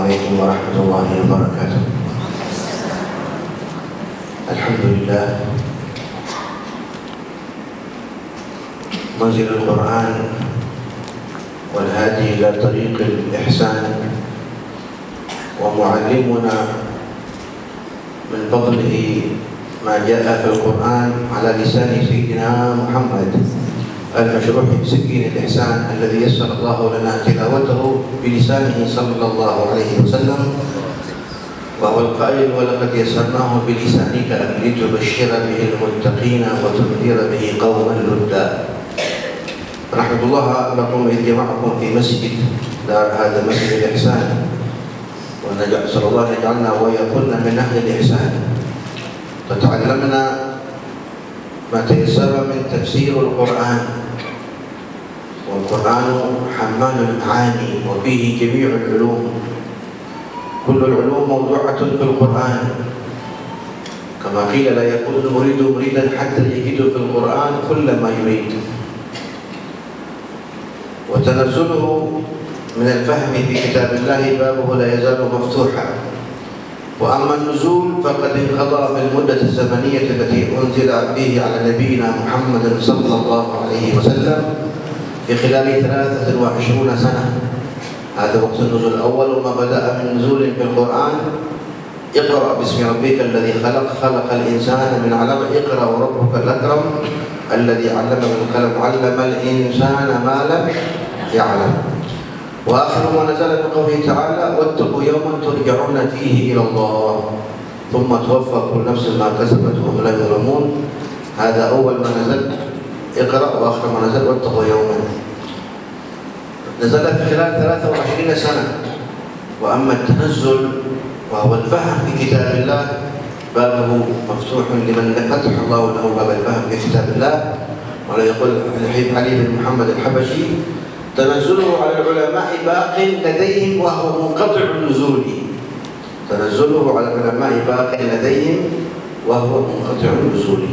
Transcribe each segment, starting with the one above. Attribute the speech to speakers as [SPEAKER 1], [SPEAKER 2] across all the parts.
[SPEAKER 1] عليكم ورحمة الله وبركاته. الحمد لله منزل القرآن والهادي إلى طريق الإحسان ومعلمنا من فضله ما جاء في القرآن على لسان سيدنا محمد المشروح بسكين الإحسان الذي يسر الله لنا تلاوته بلسانه صلى الله عليه وسلم، وهو القائل: ولقد يسرناه بلسانك لتبشر به المتقين وتنذر به قوما لدا. رحمة الله لكم إذ جمعكم في مسجد دار هذا مسجد الإحسان، ونسأل الله أن يجعلنا ويكوننا من أهل الإحسان. فتعلمنا ما تيسر من تفسير القرآن، والقرآن حمال المعاني وفيه جميع العلوم، كل العلوم موضوعة في القرآن، كما قيل: لا يكون المريد مريدا حتى يجد في القرآن كل ما يريد. وتنزله من الفهم في كتاب الله بابه لا يزال مفتوحا. وأما النزول فقد انقضى في المدة الزمنية التي أنزل به على نبينا محمد صلى الله عليه وسلم في خلال 23 سنة. هذا وقت النزول الأول، وما بدأ من نزول في القرآن: اقرأ باسم ربك الذي خلق، خلق الإنسان من علق، اقرأ وربك الأكرم الذي علم بالقلم، علم الإنسان ما لم يعلم. وآخر ما نزل بقوله تعالى: واتقوا يوما ترجعون فيه إلى الله ثم توفى كل نفس ما كسبت وهم لا يظلمون. هذا أول ما نزل اقرأ، وآخر ما نزل واتقوا يوما. نزل في خلال 23 سنة. وأما التنزل وهو الفهم في كتاب الله بابه مفتوح لمن فتح الله له باب الفهم في كتاب الله. ولا يقول الحبيب علي بن محمد الحبشي: تنزله على العلماء باق لديهم وهو منقطع النزول. تنزله على العلماء باق لديهم وهو منقطع النزول.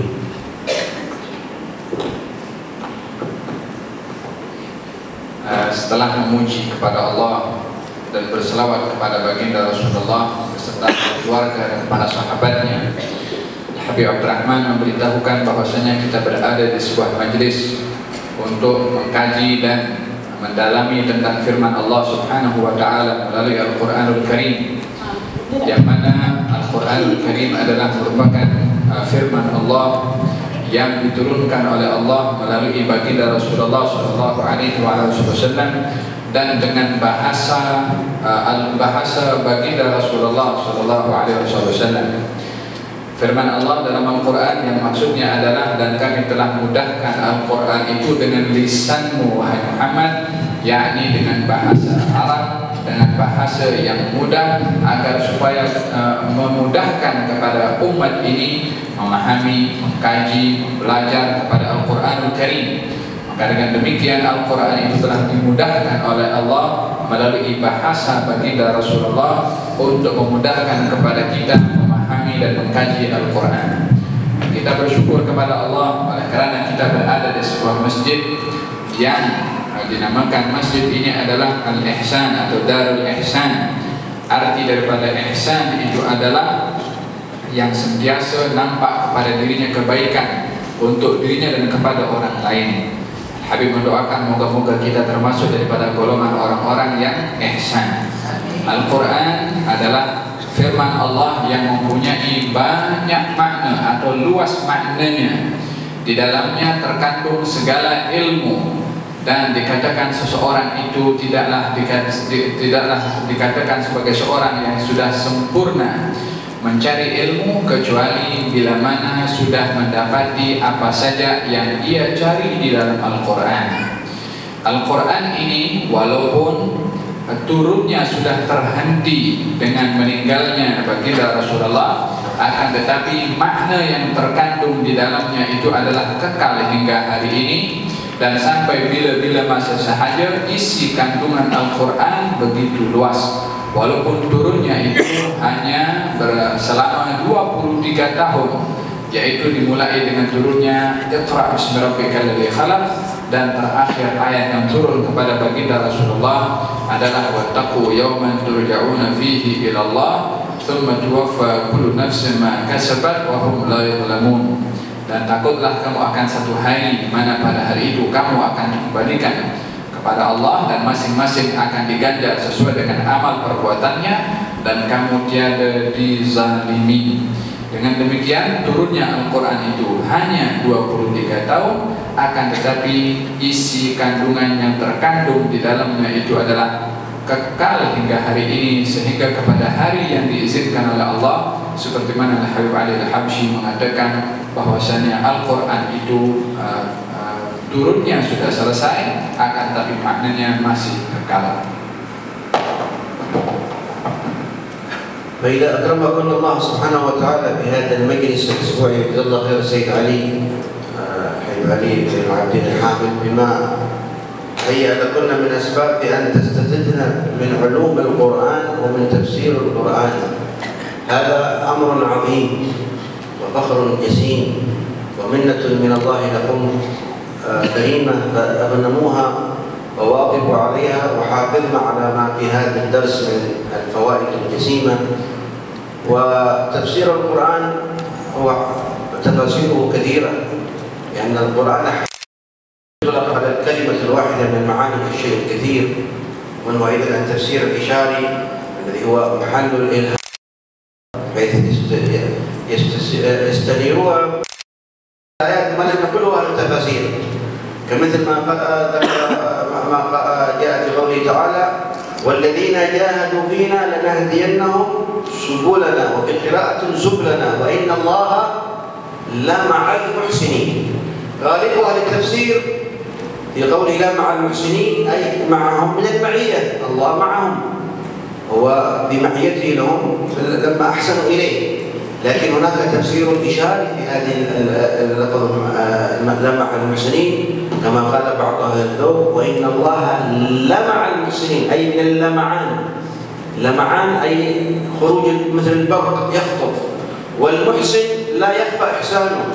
[SPEAKER 2] Setelah memuji kepada Allah dan berselawat kepada baginda Rasulullah beserta keluarga dan para sahabatnya, Habib Abdurrahman memberitahukan bahwasanya kita berada di sebuah majelis untuk mengkaji dan mendalami tentang firman Allah Subhanahu wa taala melalui Al-Qur'anul Karim, yang mana Al-Qur'anul Karim adalah merupakan firman Allah yang diturunkan oleh Allah melalui baginda Rasulullah sallallahu alaihi wasallam, dan dengan bahasa baginda Rasulullah sallallahu alaihi wasallam. Firman Allah dalam Al-Quran yang maksudnya adalah: dan kami telah mudahkan Al-Quran itu dengan lisanmu wahai Muhammad, yakni dengan bahasa Arab, dengan bahasa yang mudah, agar supaya memudahkan kepada umat ini memahami, mengkaji, belajar kepada Al-Quranul Karim. Maka dengan demikian Al-Quran itu telah dimudahkan oleh Allah melalui bahasa baginda Rasulullah untuk memudahkan kepada kita memahami dan mengkaji Al-Quran. Kita bersyukur kepada Allah oleh kerana kita berada di sebuah masjid yang dinamakan masjid ini adalah Al-Ihsan atau Darul Ihsan. Arti daripada ihsan itu adalah yang sentiasa nampak kepada dirinya kebaikan untuk dirinya dan kepada orang lain. Habib mendoakan moga-moga kita termasuk daripada golongan orang-orang yang ihsan. Al-Quran adalah firman Allah yang mempunyai banyak makna atau luas maknanya. Di dalamnya terkandung segala ilmu, dan dikatakan seseorang itu tidaklah dikatakan sebagai seorang yang sudah sempurna mencari ilmu kecuali bila mana sudah mendapati apa saja yang ia cari di dalam Al-Quran. Al-Quran ini walaupun turunnya sudah terhenti dengan meninggalnya baginda Rasulullah, akan tetapi makna yang terkandung di dalamnya itu adalah kekal hingga hari ini, dan sampai bila-bila masa sahaja isi kandungan Al-Quran begitu luas. Walaupun turunnya itu hanya selama 23 tahun, yaitu dimulai dengan turunnya Iqra' bismi rabbikal ladzi khalaq, dan terakhir ayat yang turun kepada baginda Rasulullah adalah wattaqu yawman turja'una fihi ila Allah thumma tuwaffa kullu nafsin ma kasabat wa hum la yuzlamun. Dan takutlah kamu akan satu hari di mana pada hari itu kamu akan dikembalikan kepada Allah dan masing-masing akan diganjar sesuai dengan amal perbuatannya dan kamu tiada dizalimi. Dengan demikian turunnya Al-Quran itu hanya 23 tahun, akan tetapi isi kandungan yang terkandung di dalamnya itu adalah kekal hingga hari ini, sehingga kepada hari yang diizinkan oleh Allah, seperti mana Habib Ali Al-Habsyi mengatakan bahwasanya Al-Quran itu turunnya sudah selesai, akan tapi maknanya masih kekal.
[SPEAKER 1] فإذا أكرمكم الله سبحانه وتعالى بهذا المجلس الأسبوعي، جزا الله خير السيد علي حبيب علي بن عبد الحامد بما هيأ لكنا من أسباب أن تستفدنا من علوم القرآن ومن تفسير القرآن. هذا أمر عظيم وفخر جسيم ومنة من الله لكم كريمة، فاغنموها وواظبوا عليها وحافظنا على ما في هذا الدرس من الفوائد الجسيمة. وتفسير القرآن هو تفاسيره كثيرة، لأن القرآن يطلق على الكلمة الواحدة من معاني الشيء الكثير، وهو أيضا التفسير الإشاري الذي هو محل الإلهام، حيث يستنيروها الآيات ما لم يقلها التفاسير، كمثل ما جاء في قوله تعالى والذين جاهدوا فينا لنهدينهم سبلنا، وفي قراءة سبلنا وإن الله لمع المحسنين. غالب أهل التفسير في قوله لا مع المحسنين أي معهم من المعية، الله معهم، هو بمعيته لهم لما أحسنوا إليه. لكن هناك تفسير إشاري في هذه اللفظ لمع المحسنين، كما قال بعض أهل الذوق وإن الله لمع المحسنين أي من اللمعان. لمعان أي خروج مثل البرق يخطف، والمحسن لا يخفى إحسانه،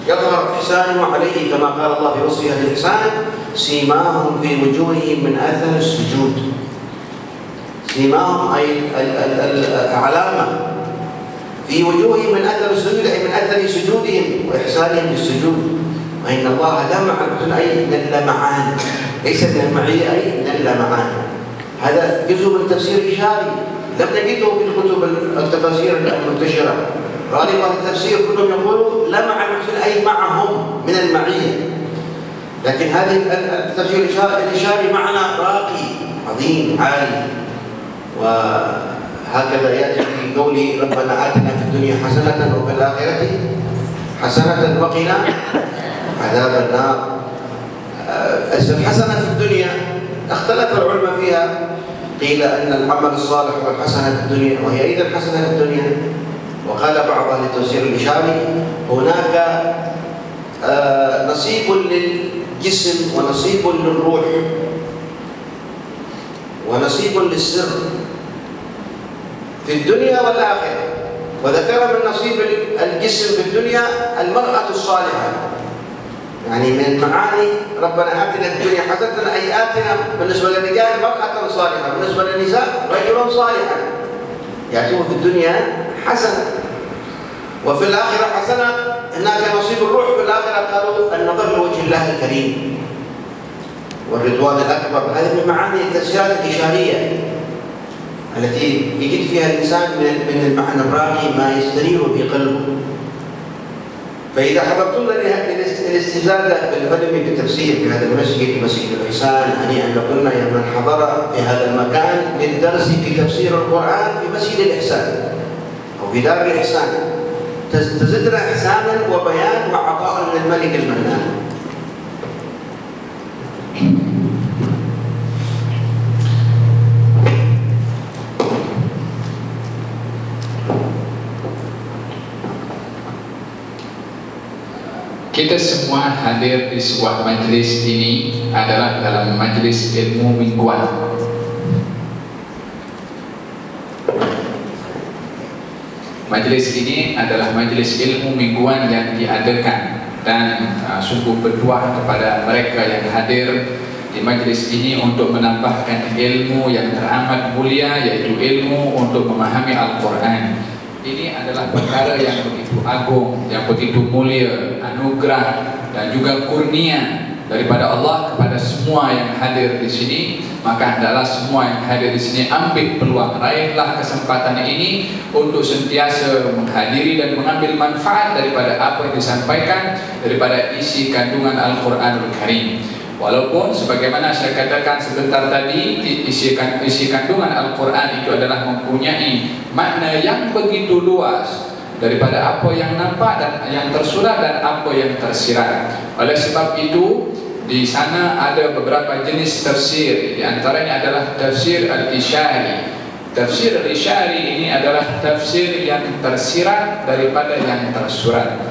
[SPEAKER 1] يظهر إحسانه عليه، كما قال الله في وصف أهل الإحسان سيماهم في وجوههم من أثر السجود. سيماهم أي علامة في وجوههم من أثر السجود أي من أثر سجودهم وإحسانهم للسجود. وإن الله لمع أي من اللمعان، ليس من المعية أي من اللمعان. هذا جزء من تفسير إشاري لم نجده في الكتب التفاسير المنتشرة. غالبا التفسير كلهم يقولوا لمع المحسن أي معهم من المعية، لكن هذه التفسير الإشاري معنى راقي عظيم عالي. وهكذا يأتي في قوله ربنا آتنا في الدنيا حسنة وفي الآخرة حسنة وقنا عذاب النار. الحسنة في الدنيا اختلف العلماء فيها، قيل أن العمل الصالح هو الحسنة في الدنيا وهي أيضا حسنة في الدنيا. وقال بعض أهل التفسير الإشاري هناك نصيب للجسم ونصيب للروح ونصيب للسر في الدنيا والآخرة. وذكر من نصيب الجسم في الدنيا المرأة الصالحة، يعني من معاني ربنا آتنا في الدنيا حسنة أي آتنا بالنسبة للرجال مرأة صالحة، بالنسبة للنساء رجل صالحا، يأتون في الدنيا حسنة وفي الآخرة حسنة. هناك نصيب الروح في الآخرة قالوا النظر لوجه الله الكريم والرضوان الأكبر. هذه من معاني التفسيرات الإشارية التي يجد فيها الإنسان من المعنى الراقي ما يستنير في قلبه. فإذا حضرتم الاستزادة بالعلم بالتفسير في هذا المسجد، مسجد الإحسان، هنيئا لكنا يا من حضر في هذا المكان للدرس في تفسير القرآن في مسجد الإحسان أو في دار الإحسان، تزدنا إحسانا وبيان وعطاء من الملك المنان.
[SPEAKER 2] Kita semua hadir di sebuah majelis ini adalah dalam majelis ilmu mingguan. Majelis ini adalah majelis ilmu mingguan yang diadakan dan sungguh berdoa kepada mereka yang hadir di majlis ini untuk menambahkan ilmu yang teramat mulia, yaitu ilmu untuk memahami Al-Quran. Ini adalah perkara yang begitu agung, yang begitu mulia, anugerah dan juga kurnia daripada Allah kepada semua yang hadir di sini. Maka hendaklah semua yang hadir di sini ambil peluang, raihlah kesempatan ini untuk sentiasa menghadiri dan mengambil manfaat daripada apa yang disampaikan, daripada isi kandungan Al-Quranul Karim. Walaupun sebagaimana saya katakan sebentar tadi, isi kandungan Al-Quran itu adalah mempunyai makna yang begitu luas daripada apa yang nampak dan yang tersurat dan apa yang tersirat. Oleh sebab itu, di sana ada beberapa jenis tafsir. Di antaranya adalah tafsir al-isyari. Tafsir al-isyari ini adalah tafsir yang tersirat daripada yang tersurat,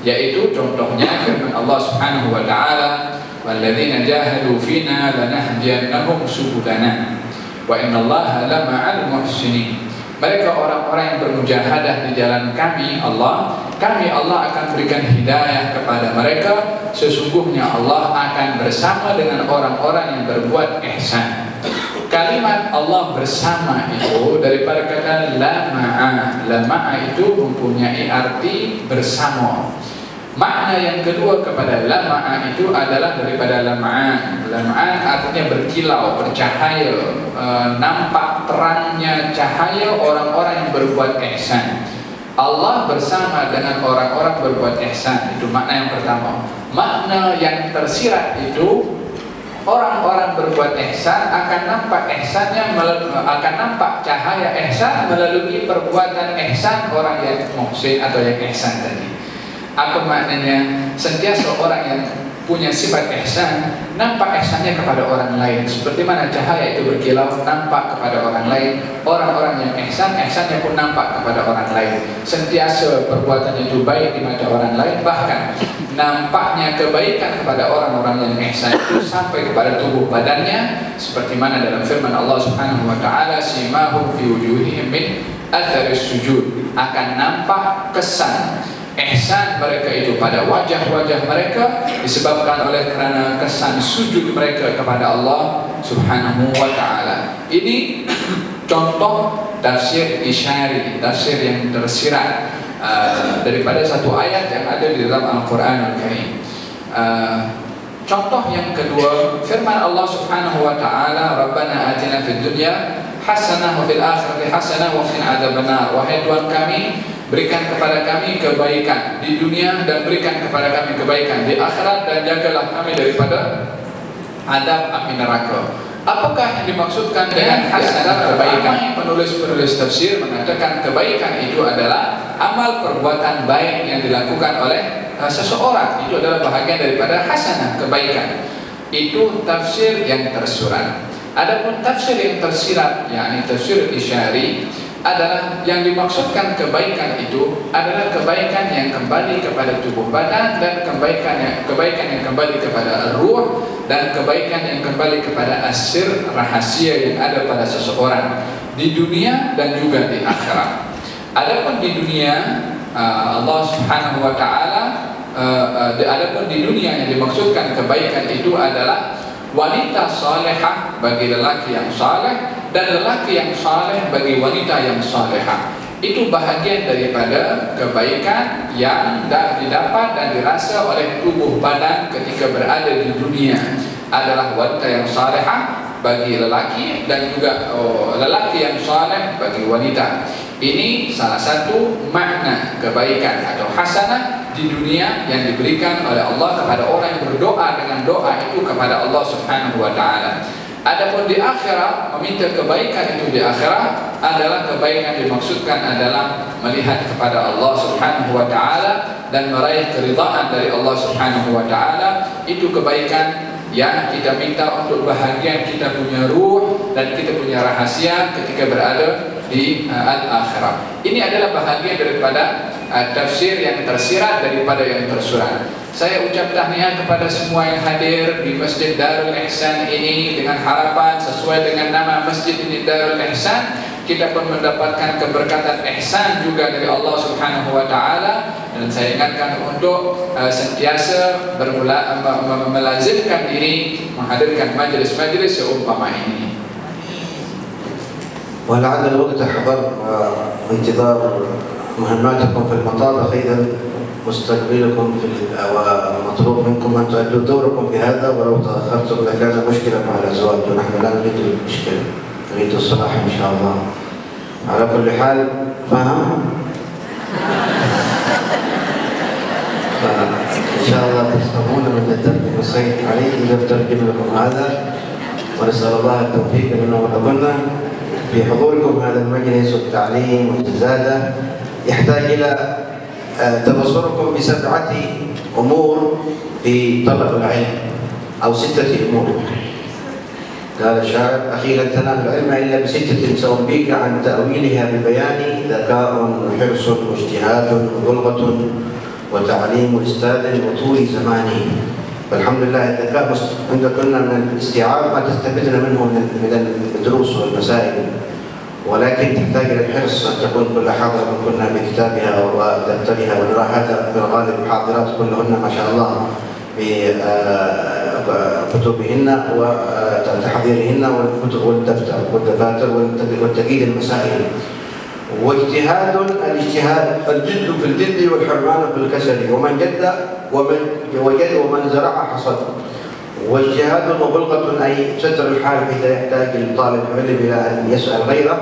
[SPEAKER 2] yaitu contohnya firman Allah Subhanahu wa taala, "Walladzina jahadu fina lanahdiyannahum subulana wa innallaha lama'al muhsinin." Mereka orang-orang yang bermujahadah di jalan kami Allah akan berikan hidayah kepada mereka. Sesungguhnya Allah akan bersama dengan orang-orang yang berbuat ihsan. Kalimat Allah bersama itu daripada kata lama'a. Lama'a itu mempunyai arti bersama. Makna yang kedua kepada lama'a itu adalah daripada lama'an. Lama'an artinya berkilau, bercahaya, nampak terangnya cahaya orang-orang yang berbuat ihsan. Allah bersama dengan orang-orang berbuat ihsan. Itu makna yang pertama. Makna yang tersirat itu, orang-orang berbuat ihsan akan nampak ihsannya, akan nampak cahaya ihsan melalui perbuatan ihsan orang yang muhsin atau yang ihsan tadi. Apa maknanya? Sentiasa orang yang punya sifat ihsan nampak ihsannya kepada orang lain, seperti mana cahaya itu berkilau nampak kepada orang lain. Orang-orang yang ihsan, ihsannya pun nampak kepada orang lain. Sentiasa perbuatannya itu baik di mata orang lain, bahkan nampaknya kebaikan kepada orang-orang yang ihsan itu sampai kepada tubuh badannya, seperti mana dalam firman Allah Subhanahu wa taala, "Simahum fi wujuhihim min atharis sujud." Akan nampak kesan ihsan mereka itu pada wajah-wajah mereka disebabkan oleh kerana kesan sujud mereka kepada Allah Subhanahu wa taala. Ini contoh tafsir isyari, tafsir yang tersirat daripada satu ayat yang ada di dalam Al-Quran Al-Karim. Contoh yang kedua, firman Allah Subhanahu wa taala, "Rabbana atina fid dunya hasanah wa fil akhirati hasanah wa qina adzabannar." Wahai Tuhan kami, berikan kepada kami kebaikan di dunia dan berikan kepada kami kebaikan di akhirat, dan jagalah kami daripada adab api neraka. Apakah yang dimaksudkan dengan hasanah kebaikan? Penulis-penulis tafsir mengatakan kebaikan itu adalah amal perbuatan baik yang dilakukan oleh seseorang. Itu adalah bahagian daripada hasanah kebaikan. Itu tafsir yang tersurat. Adapun tafsir yang tersirat, yakni tafsir isyari, adalah yang dimaksudkan kebaikan itu adalah kebaikan yang kembali kepada tubuh badan, dan kebaikan yang kembali kepada ruh, dan kebaikan yang kembali kepada asir rahasia yang ada pada seseorang di dunia dan juga di akhirat. Adapun di dunia, Allah Subhanahu wa taala, adapun di dunia yang dimaksudkan kebaikan itu adalah wanita salehah bagi lelaki yang saleh, dan lelaki yang saleh bagi wanita yang salehah. Itu bahagian daripada kebaikan yang didapat dan dirasa oleh tubuh badan ketika berada di dunia. Adalah wanita yang salehah bagi lelaki, dan juga lelaki yang saleh bagi wanita. Ini salah satu makna kebaikan atau hasanah di dunia yang diberikan oleh Allah kepada orang yang berdoa dengan doa itu kepada Allah Subhanahu wa taala. Adapun di akhirat, meminta kebaikan itu di akhirat adalah kebaikan dimaksudkan adalah melihat kepada Allah Subhanahu wa taala dan meraih keridhaan dari Allah Subhanahu wa taala. Itu kebaikan yang kita minta untuk bahagian kita punya ruh dan kita punya rahasia ketika berada di al-akhirat. Ini adalah bahagian daripada tafsir yang tersirat daripada yang tersurat. Saya ucap tahniah kepada semua yang hadir di Masjid Darul Ihsan ini dengan harapan sesuai dengan nama masjid ini Darul Ihsan, kita pun mendapatkan keberkatan ihsan juga dari Allah Subhanahu wa taala. Dan saya ingatkan untuk sentiasa melazimkan diri menghadirkan majelis-majelis seumpama ini.
[SPEAKER 1] ولعل الوقت حضر انتظار مهماتكم في المطار، إذا مستقبلكم في ومطلوب منكم أن تؤدوا دوركم في هذا، ولو تأخرتم لكان مشكلة مع الأزواج، ونحن لا نريد المشكلة، نريد الصلاح إن شاء الله. على كل حال فهم؟ فإن شاء الله تفهمون من الترجمة السيد علي إذا ترجم لكم هذا، ونسأل الله التوفيق منه ولكنا في حضوركم هذا المجلس والتعليم والزيادة. يحتاج إلى تبصركم بسبعة أمور في طلب العلم، أو 6 أمور. قال الشاعر: أخي لن تنال العلم إلا ب6 سأنبيك عن تأويلها ببيان: ذكاء وحرص واجتهاد وبلغة وتعليم أستاذ وطول زمان. فالحمد لله الذكاء عند كنا من الاستيعاب ما تستفدنا منه من الدروس والمسائل، ولكن تحتاج إلى الحرص أن تكون كل حاضرة كنا بكتابها ودفترها، ونرى هذا في الغالب حاضرات كلهن ما شاء الله بكتبهن وتحضيرهن والدفتر والدفاتر وتجديد المسائل. واجتهاد، الاجتهاد الجد في الجد والحرمان في الكسل، ومن جد ومن زرع حصد. واجتهاد وبلغة أي ستر الحال حيث يحتاج الطالب العلم إلى أن يسأل غيره،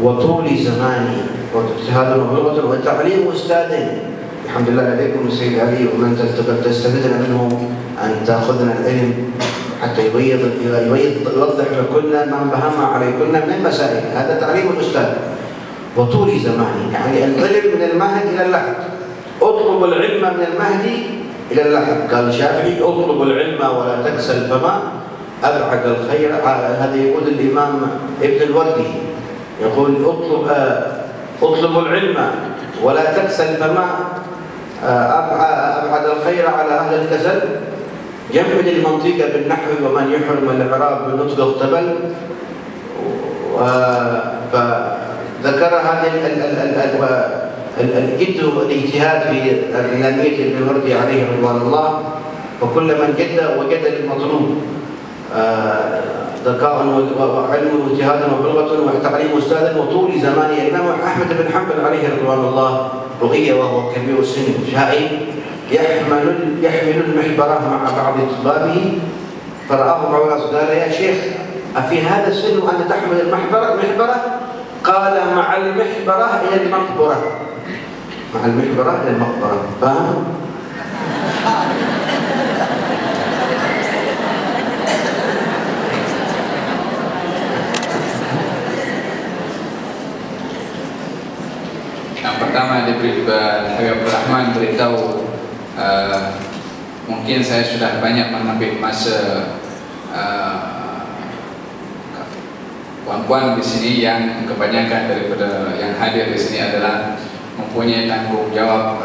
[SPEAKER 1] وطول زمان. واجتهاد وبلغة وتعليم أستاذ. الحمد لله لديكم السيد علي ومن تستفدنا منه أن تأخذنا العلم حتى يوضح لكنا ما انبهم عليكن من المسائل. هذا تعليم الأستاذ. وطول زمان، يعني العلم من المهد إلى اللحد. اطلب العلم من المهد إلى اللحد. قال الشافعي: اطلب العلم ولا تكسل فما أبعد الخير. هذا يقول الإمام ابن الوردي، يقول: اطلب العلم ولا تكسل فما أبعد الخير على أهل الكسل. جمل المنطق بالنحو ومن يحرم الإعراب بالنطق اغتبل. فذكر هذه الجد والاجتهاد في النمية ابن الوردي عليه رضوان الله. وكل من جد وجد للمطلوب ذكاء وعلم واجتهاد وبلغة وتعليم أستاذ وطول زمان. الإمام أحمد بن حنبل عليه رضوان الله رؤية وهو كبير السن شائب يحمل المحبرة مع بعض طلابه، فرآه بعض الناس قال: يا شيخ أفي هذا السن وأنت تحمل المحبرة؟ قال: مع المحبرة إلى المقبرة. مع المحبرة إلى المقبرة. فاهم؟
[SPEAKER 2] Yang pertama Habib Abdurrahman beritahu, mungkin saya sudah banyak mengambil masa puan-puan di sini yang kebanyakan daripada yang hadir di sini adalah mempunyai tanggung jawab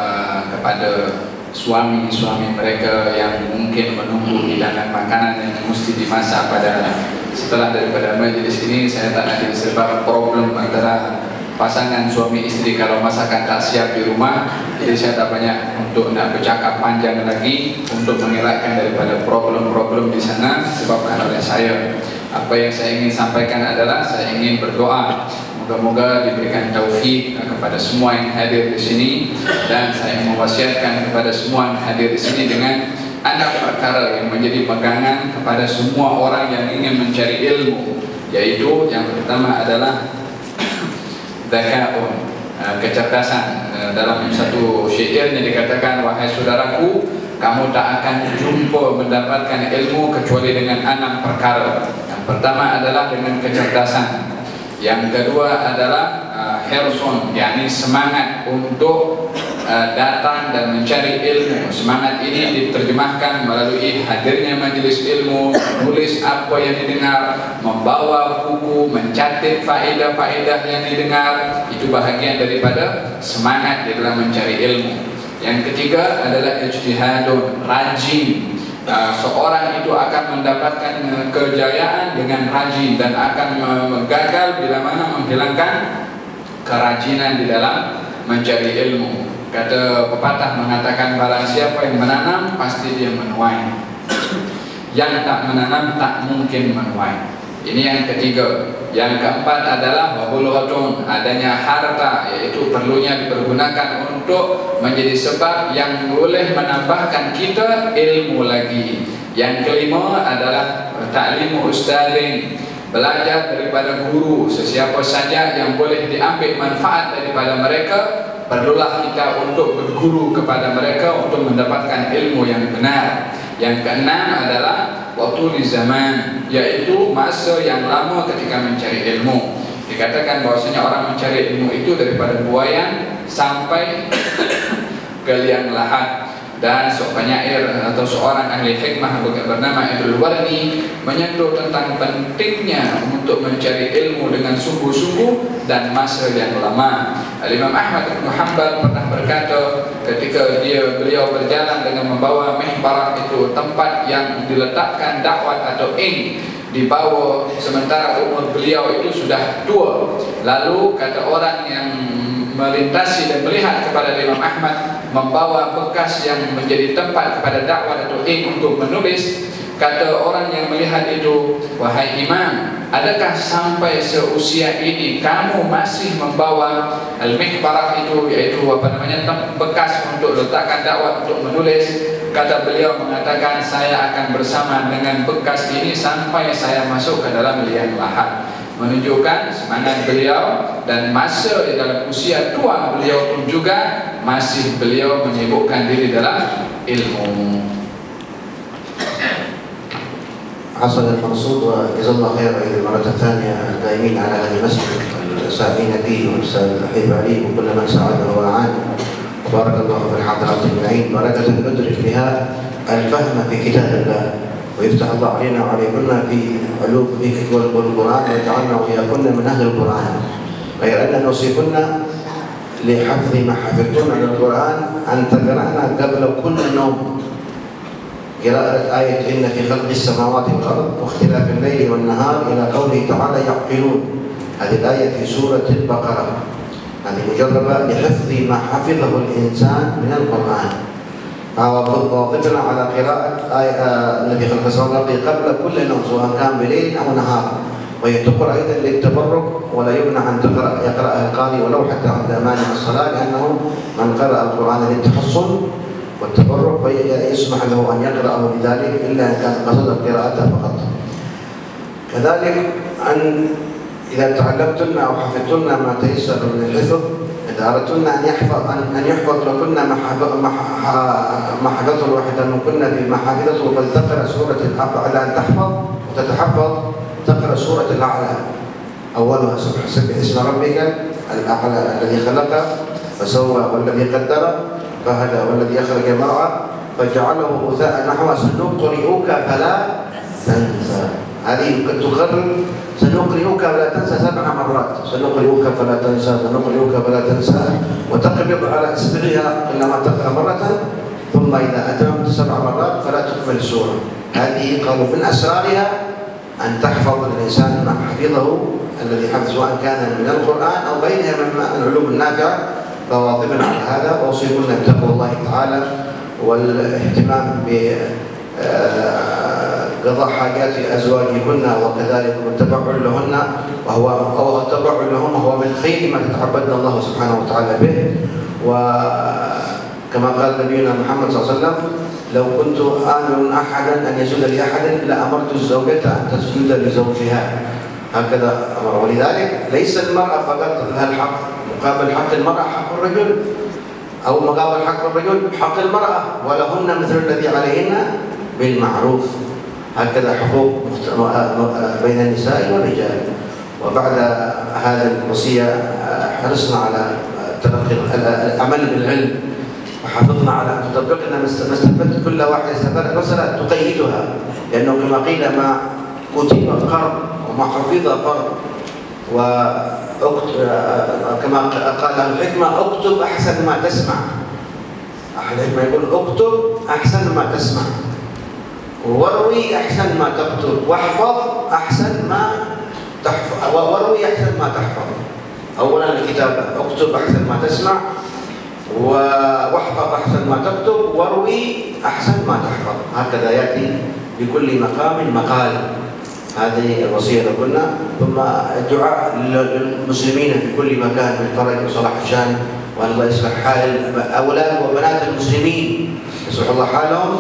[SPEAKER 2] kepada suami-suami mereka yang mungkin menunggu hidangan makanan yang mesti dimasak pada setelah daripada majlis ini. Saya tak nak disebab problem antara pasangan suami istri kalau masakan tak siap di rumah. Jadi saya tak banyak untuk nak bercakap panjang lagi untuk mengelakkan daripada problem-problem di sana disebabkan oleh saya. Apa yang saya ingin sampaikan adalah saya ingin berdoa moga-moga diberikan taufik kepada semua yang hadir di sini, dan saya mewasiatkan kepada semua yang hadir di sini dengan 6 perkara yang menjadi pegangan kepada semua orang yang ingin mencari ilmu, yaitu yang pertama adalah zakaun, kecerdasan. Dalam satu syairnya dikatakan: wahai saudaraku, kamu tak akan jumpa mendapatkan ilmu kecuali dengan 6 perkara. Yang pertama adalah dengan kecerdasan. Yang kedua adalah hirsun, yakni semangat untuk datang dan mencari ilmu. Semangat ini diterjemahkan melalui hadirnya majelis ilmu, menulis apa yang didengar, membawa buku, mencatat faedah-faedah yang didengar. Itu bahagian daripada semangat di dalam mencari ilmu. Yang ketiga adalah ijtihadun, rajin seorang itu akan mendapatkan kejayaan dengan rajin dan akan gagal bila mana menghilangkan kerajinan di dalam mencari ilmu. Kata pepatah mengatakan, barang siapa yang menanam pasti dia menuai, yang tak menanam tak mungkin menuai. Ini yang ketiga. Yang keempat adalah wabulghatun, adanya harta, yaitu perlunya dipergunakan untuk menjadi sebab yang boleh menambahkan kita ilmu lagi. Yang kelima adalah ta'limu ustadzin, belajar daripada guru. Sesiapa saja yang boleh diambil manfaat daripada mereka, perlulah kita untuk berguru kepada mereka untuk mendapatkan ilmu yang benar. Yang keenam adalah waktu di zaman, yaitu masa yang lama ketika mencari ilmu. Dikatakan bahwasanya orang mencari ilmu itu daripada buayan sampai ke liang lahat. Dan seorang penyair atau seorang ahli hikmah bernama Ibnul Warni menyentuh tentang pentingnya untuk mencari ilmu dengan sungguh-sungguh dan masa yang lama. Imam Ahmad bin Hanbal pernah berkata ketika beliau berjalan dengan membawa mihbarah, itu tempat yang diletakkan dakwah atau dibawa, sementara umur beliau itu sudah tua. Lalu kata orang yang melintasi dan melihat kepada Imam Ahmad membawa bekas yang menjadi tempat kepada dakwah atau untuk menulis, kata orang yang melihat itu, wahai imam, adakah sampai seusia ini kamu masih membawa al-mihbarah itu, yaitu bekas untuk letakkan dakwah untuk menulis? Kata beliau mengatakan, saya akan bersama dengan bekas ini sampai saya masuk ke dalam liang lahat. Menunjukkan semangat beliau dan masa dalam usia tua beliau pun juga masih beliau menyibukkan diri dalam ilmu.
[SPEAKER 1] حصل المقصود وجزا الله خيرا المرة الثانية الدائمين على هذا المسجد السائلين فيه والأستاذ الحبيب علي وكل من ساعده وأعانه، وبارك الله في الحضرات أجمعين بركة ندرك بها الفهم في كتاب الله، ويفتح الله علينا وعليكن في علوم في القرآن ويجعلنا وإياكن من أهل القرآن. غير أن نوصيكن لحفظ ما حفظتن من القرآن أن تقرأنا قبل كل نوم قراءة آية إن في خلق السماوات والأرض واختلاف الليل والنهار إلى قوله تعالى يعقلون. هذه الآية في سورة البقرة، هذه مجربة لحفظ ما حفظه الإنسان من القرآن. واظبنا على قراءة آية الذي خلق السماوات والأرض قبل كل نوم سواء كان بليل أو نهار، وهي تقرأ أيضا للتبرك، ولا يمنع أن يقرأها القارئ ولو حتى عند مانع الصلاة، لأنه من قرأ القرآن للتحصن والتبرك فيسمح له أن يقرأه لذلك إلا أن كان قصد قراءته فقط. كذلك أن إذا تعلمتن أو حفظتن ما تيسر من الحفظ، إذا أردتن أن يحفظ لكن ما حفظه الواحدة منكن بما حفظته فلتقرأ سورة بعد أن تحفظ وتتحفظ تقرأ سورة الأعلى أولها سبح اسم ربك الأعلى الذي خلق فسوى والذي قدر فهدى والذي أخرج المرعى فجعله غثاء نحوه سنقرئك فلا تنسى. هذه تقرر سنقرئك فلا تنسى 7 مرات، سنقرئك فلا تنسى، سنقرئك فلا تنسى، وتقبض على إصبعها كلما تقرأ مرة، ثم إذا أتممت 7 مرات فلا تكمل السورة. هذه قالوا من أسرارها أن تحفظ الإنسان ما حفظه الذي حفظ سواء كان من القرآن أو غيرها من العلوم النافعة. فواظبا على هذا، وأوصيكم بتقوى الله تعالى والاهتمام بقضاء حاجات أزواجكن وكذلك التبع لهن، وهو التبع لهم وهو من خير ما تتعبدنا الله سبحانه وتعالى به. وكما قال نبينا محمد صلى الله عليه وسلم لو كنت آمر أحدا أن يسجد لأحد لأمرت الزوجة أن تسجد لزوجها، هكذا أمر. ولذلك ليس المرأة فقط لها الحق، مقابل حق المرأة حق الرجل، أو مقابل حق الرجل حق المرأة، ولهن مثل الذي عليهن بالمعروف. هكذا حقوق بين النساء والرجال. وبعد هذه الوصية حرصنا على تلقي العمل بالعلم، وحافظنا على أن تطبقنا ما استفدت كل واحد استفاد مسألة تقيدها، لأنه كما قيل ما كتب قرض وما حفظ قرض. كما قال الحكمة اكتب أحسن ما تسمع. أهل الحكمة يقول اكتب أحسن ما تسمع. Warwi ahsan ma taktub, wahfaz ahsan ma tahfaz, warwi ahsan ma tahfaz. Awalan al-kitabah, uktub ahsan ma tasma' واحفظ أحسن ما تكتب واروي أحسن ما تحفظ. هكذا يأتي بكل مقام مقال. هذه الوصية قلنا. ثم الدعاء للمسلمين في كل مكان بالفرج وصلاح الشان، وأن الله يصلح حال أولاد وبنات المسلمين، يصلح الله حالهم.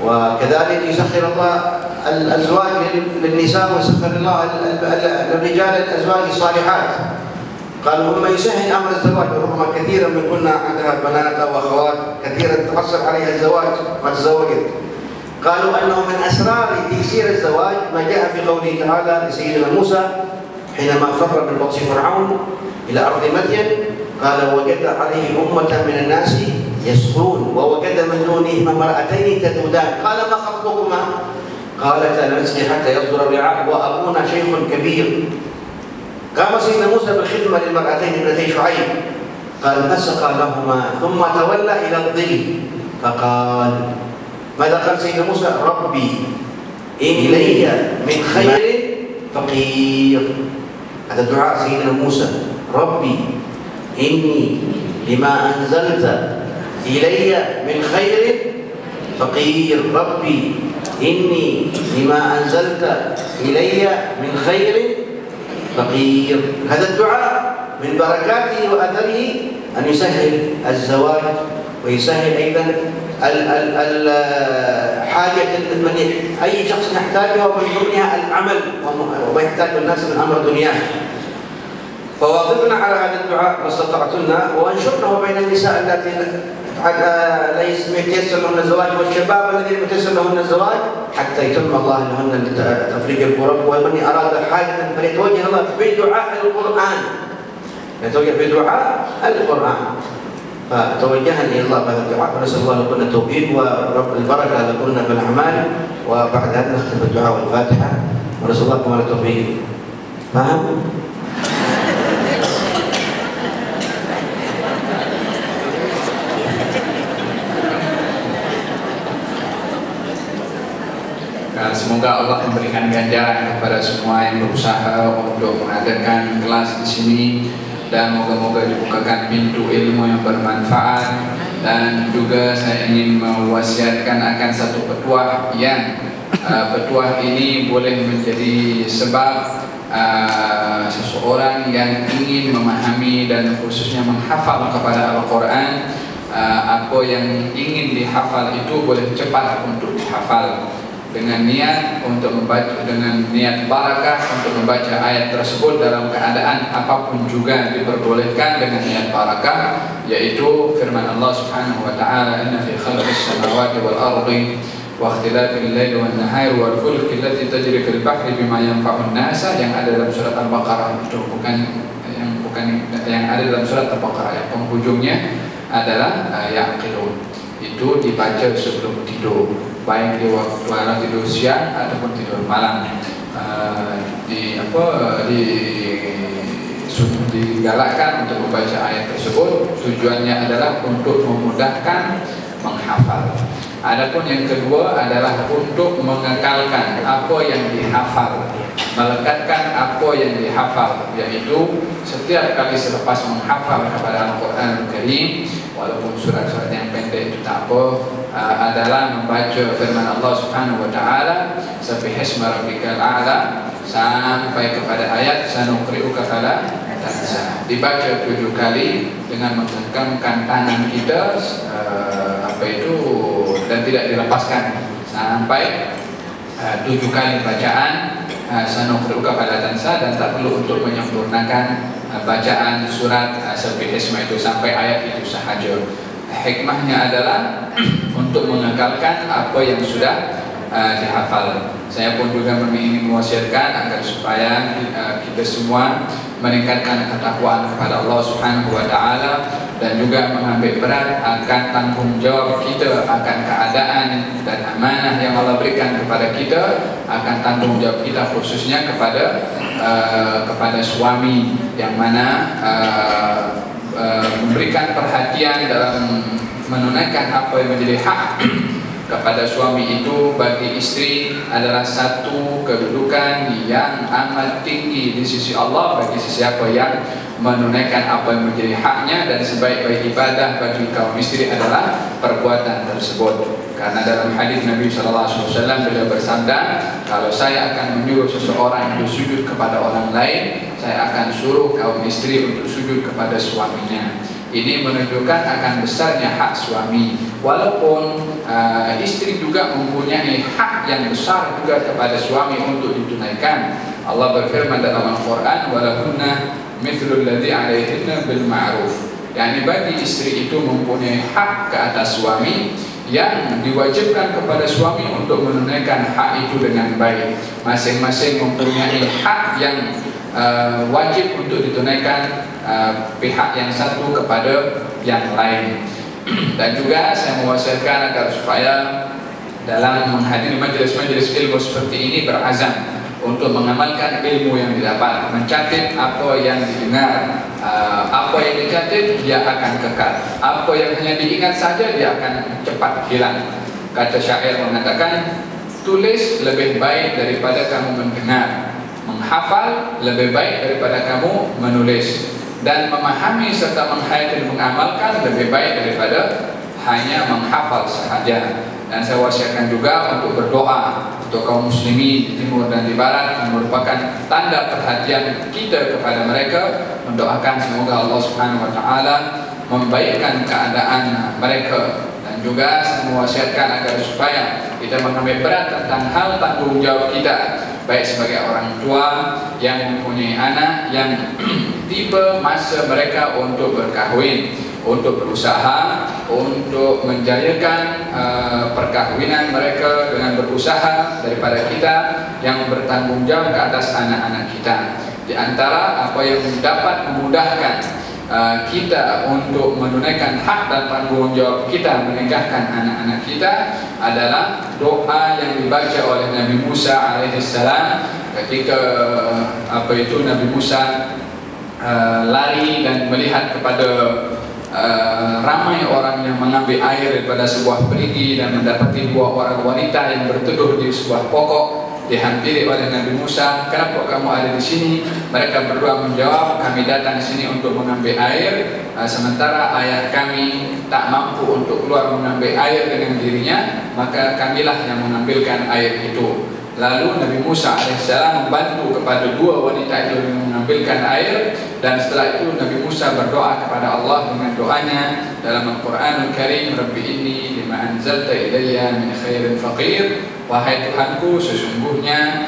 [SPEAKER 1] وكذلك يسخر الله الأزواج للنساء، ويسخر الله للرجال الأزواج الصالحات. قالوا هم يسهل أمر الزواج، وربما كثيرا من كنا عندها بنات أو أخوات كثيرا تقصر عليها الزواج ما تزوجت. قالوا أنه من أسرار تيسير الزواج ما جاء في قوله تعالى لسيدنا موسى حينما فر من بطش فرعون إلى أرض مدين، قال وجد عليه أمة من الناس يسخرون ووجد من دونهما امرأتين تذودان قال ما خطبكما؟ قالتا نسقي حتى يصدر الرعاء وأبونا شيخ كبير. قام سيدنا موسى بالخدمة للمرأتين ابنتي شعيب، قال فسقى لهما ثم تولى إلى الظل فقال، ماذا قال سيدنا موسى؟ ربي إلي من خير فقير. هذا دعاء سيدنا موسى، ربي إني لما أنزلت إلي من خير فقير، ربي إني لما أنزلت إلي من خير فقير. هذا الدعاء من بركاته وأثره أن يسهل الزواج، ويسهل أيضا حاجة أي شخص يحتاجها، ومن ضمنها العمل، وما يحتاج الناس من أمر دنياه. فواظبنا على هذا الدعاء ما استطعتن، وانشرنه بين النساء التي ليس يتيسر لهن الزواج، والشباب الذين يتيسر لهن الزواج، حتى يتم الله لهن تفريج الكرب. ومن أراد حاجة فليتوجه الله بدعاء القرآن، يتوجه بدعاء القرآن. فتوجهنا إلى الله بهذا الدعاء، ونسأل الله لكم التوفيق والبركة لكم في الأعمال. وبعد هذا نختم بالدعاء والفاتحة، ونسأل الله لكم التوفيق. فهم؟
[SPEAKER 2] Semoga Allah memberikan ganjaran kepada semua yang berusaha untuk mengadakan kelas di sini, dan moga-moga dibukakan pintu ilmu yang bermanfaat. Dan juga saya ingin mewasiatkan akan satu petuah yang petuah ini boleh menjadi sebab seseorang yang ingin memahami dan khususnya menghafal kepada Al-Quran. Apa yang ingin dihafal itu boleh cepat untuk dihafal, dengan niat untuk membaca, dengan niat barakah untuk membaca ayat tersebut dalam keadaan apapun juga diperbolehkan dengan niat barakah, yaitu firman Allah Subhanahu wa taala, inna fi khalqis samawati wal ardi wa ikhtilafil laili wan nahari wal fulki allati tajri fil bahri bima yanfa'un nasa, yang ada dalam surat Al-Baqarah. Itu bukan yang ada dalam surat Al-Baqarah, yang penghujungnya adalah yaqilun. Itu dibaca sebelum tidur, baik di waktu tidur siang ataupun tidur malam. Digalakkan untuk membaca ayat tersebut. Tujuannya adalah untuk memudahkan menghafal. Adapun yang kedua adalah untuk mengekalkan apa yang dihafal, melekatkan apa yang dihafal, yaitu setiap kali selepas menghafal kepada Al-Quran Al-Karim, walaupun surat-surat yang pendek itu tak apa, adalah membaca firman Allah Subhanahu wa taala, Sabbihisma rabbikal a'la, sampai kepada ayat sanuqri'uka fala tansa. Dibaca 7 kali dengan menggenggamkan tangan kita dan tidak dilepaskan sampai 7 kali bacaan sanuqri'uka fala tansa, dan tak perlu untuk menyempurnakan bacaan surat Sabbihisma itu sampai ayat itu sahaja. Hikmahnya adalah untuk mengekalkan apa yang sudah dihafal. Saya pun juga ingin mewasiatkan agar supaya kita semua meningkatkan ketakwaan kepada Allah Subhanahu wa taala, dan juga mengambil berat akan tanggung jawab kita akan keadaan dan amanah yang Allah berikan kepada kita, akan tanggung jawab kita khususnya kepada suami, yang mana memberikan perhatian dalam menunaikan apa yang menjadi hak kepada suami itu bagi istri adalah satu kedudukan yang amat tinggi di sisi Allah bagi sesiapa yang menunaikan apa yang menjadi haknya, dan sebaik-baik ibadah bagi kaum istri adalah perbuatan tersebut. Karena dalam hadis Nabi SAW beliau bersabda, kalau saya akan menyuruh seseorang untuk sujud kepada orang lain, saya akan suruh kaum istri untuk sujud kepada suaminya. Ini menunjukkan akan besarnya hak suami. Walaupun istri juga mempunyai hak yang besar juga kepada suami untuk ditunaikan. Allah berfirman dalam Al-Quran, walahunna mithlul ladzi 'alaihinna bil ma'ruf. Yani bagi istri itu mempunyai hak ke atas suami yang diwajibkan kepada suami untuk menunaikan hak itu dengan baik. Masing-masing mempunyai hak yang wajib untuk ditunaikan pihak yang satu kepada yang lain. Dan juga saya mewasiatkan agar supaya dalam menghadiri majelis-majelis ilmu seperti ini berazam untuk mengamalkan ilmu yang didapat, mencatat apa yang didengar. Apa yang dicatat dia akan kekal, apa yang hanya diingat saja dia akan cepat hilang. Kata syair mengatakan, tulis lebih baik daripada kamu mendengar, menghafal lebih baik daripada kamu menulis, dan memahami serta menghayati dan mengamalkan lebih baik daripada hanya menghafal sahaja. Dan saya wasiatkan juga untuk berdoa untuk kaum muslimin di timur dan di barat, yang merupakan tanda perhatian kita kepada mereka. Mendoakan semoga Allah Subhanahu wa taala membaikkan keadaan mereka. Dan juga saya mewasiatkan agar supaya kita mengambil berat tentang hal tanggung jawab kita, baik sebagai orang tua yang mempunyai anak yang tiba masa mereka untuk berkahwin, untuk berusaha untuk menjayakan perkahwinan mereka dengan berusaha daripada kita yang bertanggung jawab ke atas anak-anak kita. Di antara apa yang dapat memudahkan kita untuk menunaikan hak dan tanggung jawab kita menikahkan anak-anak kita adalah doa yang dibaca oleh Nabi Musa alaihissalam ketika Nabi Musa lari dan melihat kepada ramai orang yang mengambil air daripada sebuah perigi dan mendapati dua orang wanita yang berteduh di sebuah pokok. Dihampiri oleh Nabi Musa, kenapa kamu ada di sini? Mereka berdua menjawab, kami datang di sini untuk mengambil air, sementara ayah kami tak mampu untuk keluar mengambil air dengan dirinya, maka kamilah yang mengambilkan air itu. Lalu Nabi Musa alaihissalam membantu kepada dua wanita itu mengambilkan air, dan setelah itu Nabi Musa berdoa kepada Allah dengan doanya dalam Al-Quranul Karim, Rabbi inni lima anzalta ilayya min khairin faqir. Wahai Tuhanku, sesungguhnya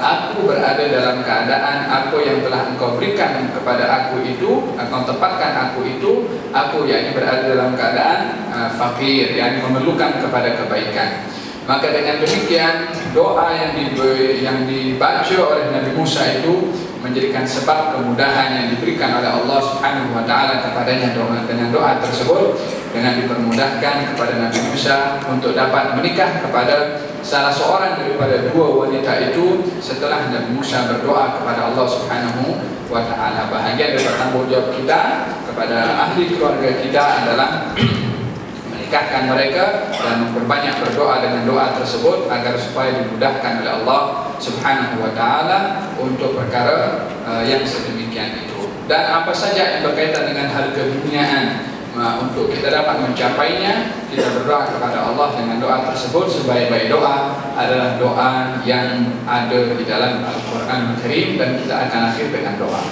[SPEAKER 2] aku berada dalam keadaan apa yang telah Engkau berikan kepada aku itu, Engkau tempatkan aku itu, aku yakni berada dalam keadaan fakir, yakni memerlukan kepada kebaikan. Maka dengan demikian doa yang dibaca oleh Nabi Musa itu menjadikan sebab kemudahan yang diberikan oleh Allah Subhanahu wa taala kepadanya. Dengan doa tersebut, dengan dipermudahkan kepada Nabi Musa untuk dapat menikah kepada salah seorang daripada dua wanita itu setelah Nabi Musa berdoa kepada Allah Subhanahu wa taala. Bahagian dari tanggung jawab kita kepada ahli keluarga kita adalah menikahkan mereka dan memperbanyak berdoa dengan doa tersebut agar supaya dimudahkan oleh Allah Subhanahu wa taala untuk perkara yang sedemikian itu. Dan apa saja yang berkaitan dengan hal keduniaan, untuk kita dapat mencapainya, kita berdoa kepada Allah dengan doa tersebut. Sebaik-baik doa adalah doa yang ada di dalam Al-Quran Al-Karim, dan kita akan akhir dengan doa.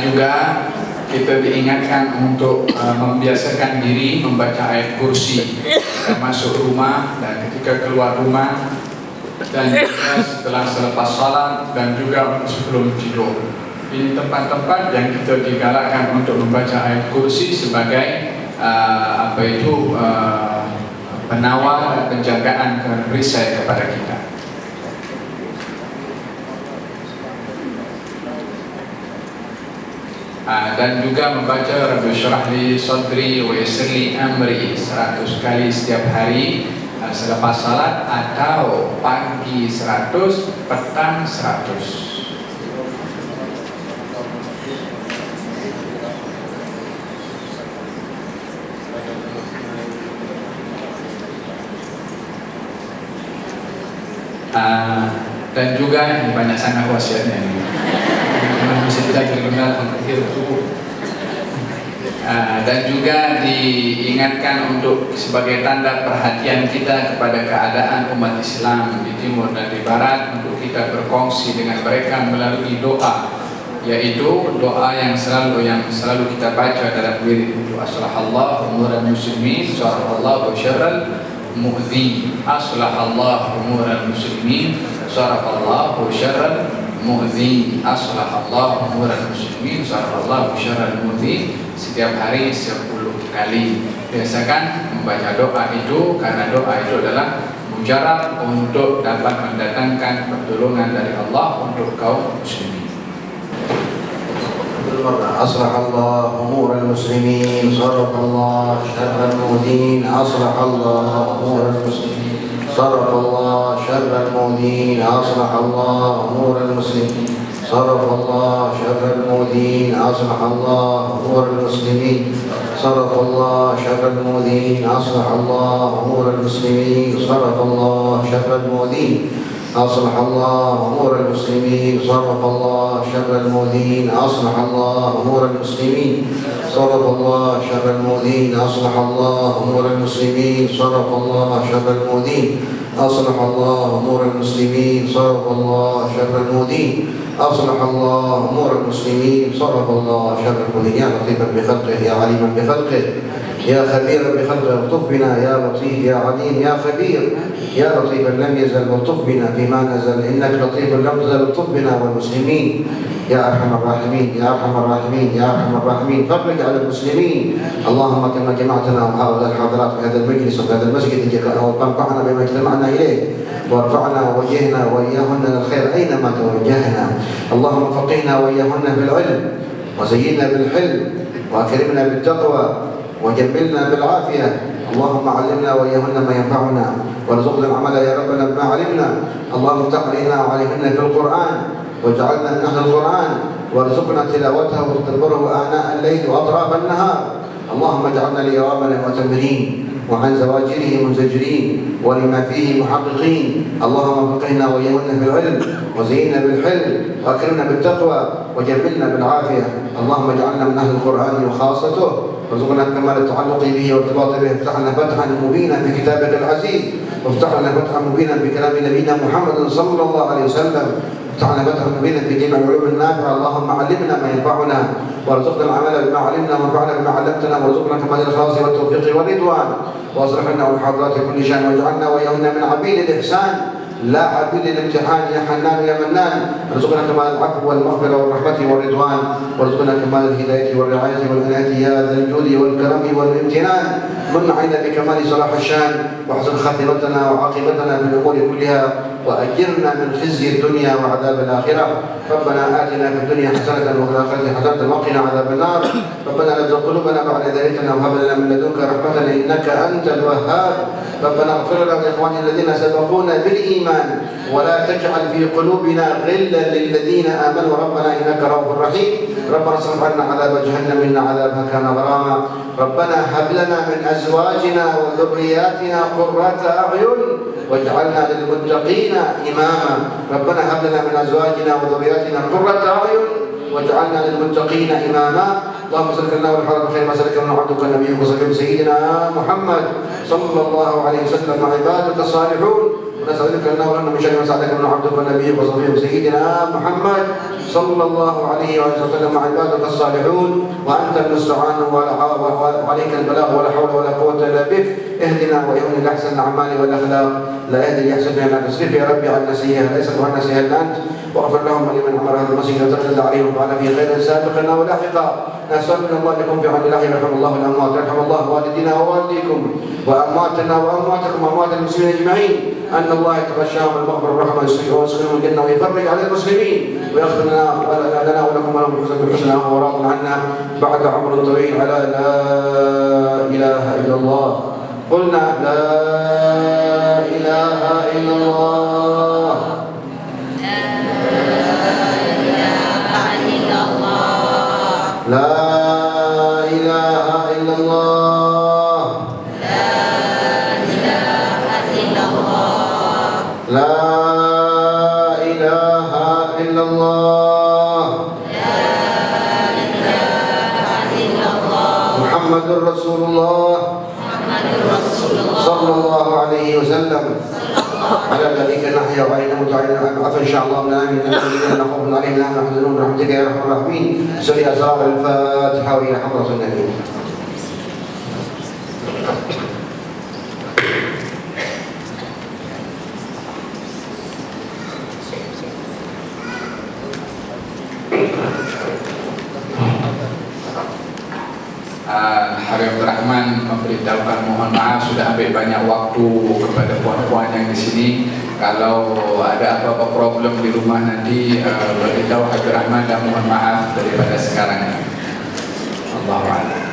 [SPEAKER 2] Juga kita diingatkan untuk membiasakan diri membaca ayat kursi ketika masuk rumah dan ketika keluar rumah, dan juga setelah selepas salat dan juga sebelum tidur. Ini tempat-tempat yang kita digalakkan untuk membaca ayat kursi sebagai penawar dan penjagaan perisai kepada kita. Dan juga membaca Rabbi syrah li sadri wa yassir li amri 100 kali setiap hari selepas salat atau pagi 100, petang 100. Dan juga ini banyak sangat wasiatnya ini. Bisa kita terkenal akhir tubuh. Dan juga diingatkan untuk sebagai tanda perhatian kita kepada keadaan umat Islam di timur dan di barat, untuk kita berkongsi dengan mereka melalui doa, yaitu doa yang selalu kita baca dalam wirid. Aslahallahu umural muslimin, sarahallahu syarral mu'dhin. Aslahallahu umural muslimin, sarahallahu syarral mu'dhin. Aslahallahu umural muslimin, sarahallahu syarral mu'dhin. Setiap hari 10 kali. Biasakan membaca doa itu, karena doa itu adalah mujarab untuk dapat mendatangkan pertolongan dari Allah untuk kaum muslimin.
[SPEAKER 1] أصلح الله أمور المسلمين، صرف الله شر المؤذين. أصلح الله أمور المسلمين، صرف الله شر المؤذين. أصلح الله أمور المسلمين، صرف الله شر المؤذين. أصلح الله أمور المسلمين، صرف الله شر المؤذين. أصلح الله أمور المسلمين، صرف الله شر المؤذين. أصلح الله أمور المسلمين، صرف الله شر المؤذين. أصلح الله أمور المسلمين، صرف الله شر المؤذين. أصلح الله أمور المسلمين، صرف الله شر المؤذين. أصلح الله أمور المسلمين، صرف الله شر المؤذين. أصلح الله أمور المسلمين، صرف الله شر المؤذين. يا لطيفا بخلقه، يا عليما بخلقه، يا خبيرا بخلقه، الطف بنا يا لطيف يا عليم يا خبير. يا لطيفا لم يزل والطف بنا فيما نزل، إنك لطيف لم تزل الطف بنا والمسلمين. يا أرحم الراحمين، يا أرحم الراحمين، يا أرحم الراحمين. فرج على المسلمين. اللهم كما جمعتنا وهؤلاء الحاضرات في هذا المجلس وفي هذا المسجد وانفعنا بما اجتمعنا إليه، وارفعنا ووجهنا وإياهن للخير أينما توجهنا. اللهم فقهنا وإياهن في العلم، وزينا بالحلم، وأكرمنا بالتقوى، وجملنا بالعافية. اللهم علمنا وإياهن ما ينفعنا، وارزقنا العمل يا ربنا بما علمنا. اللهم افتح علينا وعليهن في القرآن، واجعلنا من أهل القرآن، وارزقنا تلاوته وتدبره آناء الليل وأطراف النهار. اللهم اجعلنا ليوامنا معتمرين، وعن زواجره منزجرين، ولما فيه محققين. اللهم فقهنا وإياهن في العلم، وزينا بالحلم، وأكرمنا بالتقوى، وجملنا بالعافية. اللهم اجعلنا من أهل القرآن وخاصته، وارزقنا كمال التعلق به والارتباط به. افتح لنا فتحا مبينا في كتابك العزيز، وافتح لنا فتحا مبينا في كلام نبينا محمد صلى الله عليه وسلم. افتح لنا فتحا مبينا في جميع العلوم النافعة. اللهم علمنا ما ينفعنا، وارزقنا العمل بما علمنا، وانفعنا بما علمتنا، وارزقنا كمال الإخلاص والتوفيق والرضوان، واصلح لنا والحاضرات في كل شان، واجعلنا وإياهن من عبيد الإحسان لا عبيد الامتحان. يا حنان يا منان، ارزقنا كمال العفو والمغفرة والرحمة والرضوان، وارزقنا كمال الهداية والرعاية والعناية يا ذا الجود والكرم والامتنان. من علينا بكمال صلاح الشان، واحسن خاتمتنا وعاقبتنا في الأمور كلها، وأجرنا من خزي الدنيا وعذاب الآخرة. ربنا آتنا في الدنيا حسنة وفي الآخرة حسنة وقنا عذاب النار. ربنا لا تزغ قلوبنا بعد إذ هديتنا وهب لنا من لدنك رحمة إنك أنت الوهاب. ربنا اغفر لنا ولإخواننا الذين سبقونا بالإيمان، ولا تجعل في قلوبنا غلا للذين آمنوا ربنا إنك رؤوف رحيم. ربنا اصرف عنا عذاب جهنم إن عذابها كان غراما. ربنا هب لنا من أزواجنا وذرياتنا قرة أعين واجعلنا للمتقين إماما. ربنا هب لنا من أزواجنا وذرياتنا قرة أعين واجعلنا للمتقين إماما. اللهم صل لنا والحرم خير ما سلك من عبدك نبيك وصفيك سيدنا محمد صلى الله عليه وسلم مع عبادك الصالحون. ونسألك أنه لنا من شر ما سألك من عبدك ونبيك وصفيك سيدنا محمد صلى الله عليه وسلم مع عبادك الصالحون. وأنت المستعان وعليك البلاغ ولا حول ولا قوة إلا بك. اهدنا وإيانا لأحسن الأعمال والأخلاق، لا يهدي لأحسنها إلا أنت. اصرف يا ربي عنا سيئها ليس عنا سيئها إلا أنت. واغفر لهم ولمن عمر هذا المسجد وتقبل عليهم وعلى فيه خيرا سابقا ولاحقا. نسأل من الله لكم في عون الله يرحم الله الأموات، يرحم الله والدينا ووالديكم وأمواتنا وأمواتكم وأموات المسلمين أجمعين. أن الله يتغشاهم بالمغفرة والرحمة ويسكنهم الجنة ويفرج على المسلمين ويغفر لنا ولكم ولهم بالحسنى وهو راض عنا بعد عمر طويل على لا إله إلا الله قلنا لا إله إلا الله لا إله إلا الله لا إله إلا الله محمد رسول الله صلى الله عليه وسلم على الذي كان نحيا وعينا متعينا عفوا إن شاء الله من آمين الذين خوف عليهم لا نحزنون برحمتك يا أرحم الراحمين. سوري أسرار الفاتحة وإلى حضرة النبي.
[SPEAKER 2] Habib Abdurrahman memberitahukan mohon maaf sudah ambil banyak waktu kepada puan-puan yang di sini. Kalau ada apa-apa problem di rumah nanti beritahu Habib Abdurrahman dan mohon maaf daripada sekarang. Allahu a'lam.